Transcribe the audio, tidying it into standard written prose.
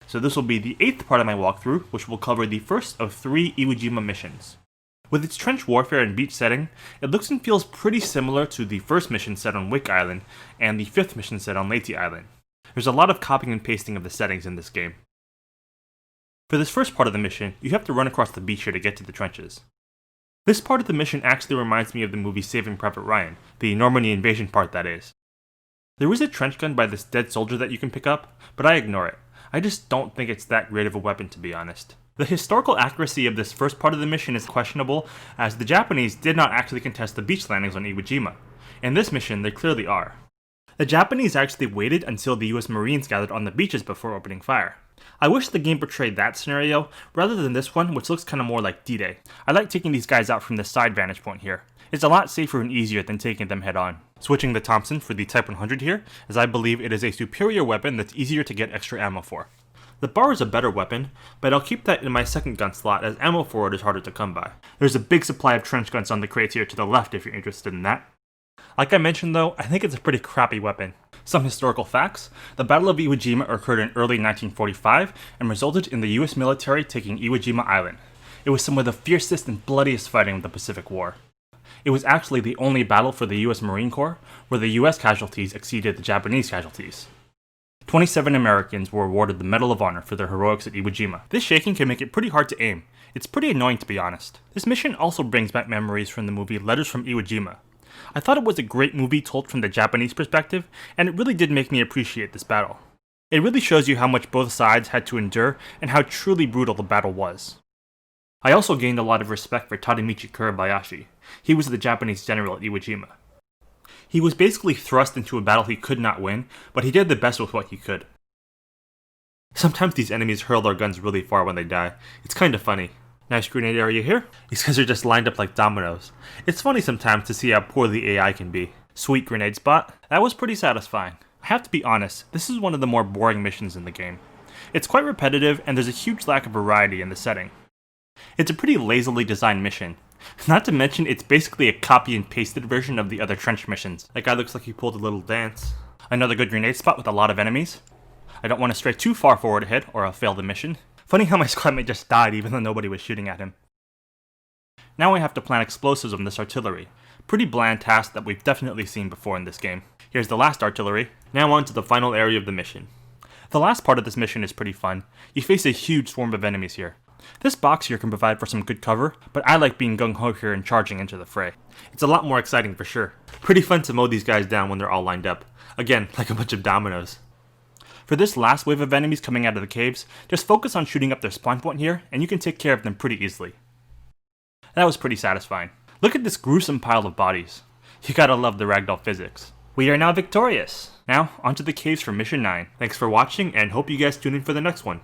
so this will be the 8th part of my walkthrough, which will cover the first of 3 Iwo Jima missions. With its trench warfare and beach setting, it looks and feels pretty similar to the first mission set on Wake Island and the 5th mission set on Leyte Island. There's a lot of copying and pasting of the settings in this game. For this first part of the mission, you have to run across the beach here to get to the trenches. This part of the mission actually reminds me of the movie Saving Private Ryan, the Normandy invasion part that is. There is a trench gun by this dead soldier that you can pick up, but I ignore it. I just don't think it's that great of a weapon, to be honest. The historical accuracy of this first part of the mission is questionable, as the Japanese did not actually contest the beach landings on Iwo Jima. In this mission, they clearly are. The Japanese actually waited until the US Marines gathered on the beaches before opening fire. I wish the game portrayed that scenario, rather than this one, which looks kinda more like D-Day. I like taking these guys out from the side vantage point here. It's a lot safer and easier than taking them head on. Switching the Thompson for the Type 100 here, as I believe it is a superior weapon that's easier to get extra ammo for. The bar is a better weapon, but I'll keep that in my second gun slot as ammo for it is harder to come by. There's a big supply of trench guns on the crates here to the left if you're interested in that. Like I mentioned though, I think it's a pretty crappy weapon. Some historical facts: the Battle of Iwo Jima occurred in early 1945 and resulted in the US military taking Iwo Jima Island. It was some of the fiercest and bloodiest fighting of the Pacific War. It was actually the only battle for the US Marine Corps where the US casualties exceeded the Japanese casualties. 27 Americans were awarded the Medal of Honor for their heroics at Iwo Jima. This shaking can make it pretty hard to aim. It's pretty annoying, to be honest. This mission also brings back memories from the movie Letters from Iwo Jima. I thought it was a great movie told from the Japanese perspective, and it really did make me appreciate this battle. It really shows you how much both sides had to endure and how truly brutal the battle was. I also gained a lot of respect for Tadamichi Kurabayashi. He was the Japanese general at Iwo Jima. He was basically thrust into a battle he could not win, but he did the best with what he could. Sometimes these enemies hurl their guns really far when they die. It's kinda funny. Nice grenade area here. These guys are just lined up like dominoes. It's funny sometimes to see how poor the AI can be. Sweet grenade spot. That was pretty satisfying. I have to be honest, this is one of the more boring missions in the game. It's quite repetitive and there's a huge lack of variety in the setting. It's a pretty lazily designed mission. Not to mention, it's basically a copy and pasted version of the other trench missions. That guy looks like he pulled a little dance. Another good grenade spot with a lot of enemies. I don't want to stray too far forward ahead or I'll fail the mission. Funny how my squadmate just died even though nobody was shooting at him. Now I have to plant explosives on this artillery. Pretty bland task that we've definitely seen before in this game. Here's the last artillery. Now on to the final area of the mission. The last part of this mission is pretty fun. You face a huge swarm of enemies here. This box here can provide for some good cover, but I like being gung-ho here and charging into the fray. It's a lot more exciting for sure. Pretty fun to mow these guys down when they're all lined up. Again, like a bunch of dominoes. For this last wave of enemies coming out of the caves, just focus on shooting up their spawn point here, and you can take care of them pretty easily. That was pretty satisfying. Look at this gruesome pile of bodies. You gotta love the ragdoll physics. We are now victorious! Now, onto the caves for Mission 9. Thanks for watching, and hope you guys tune in for the next one.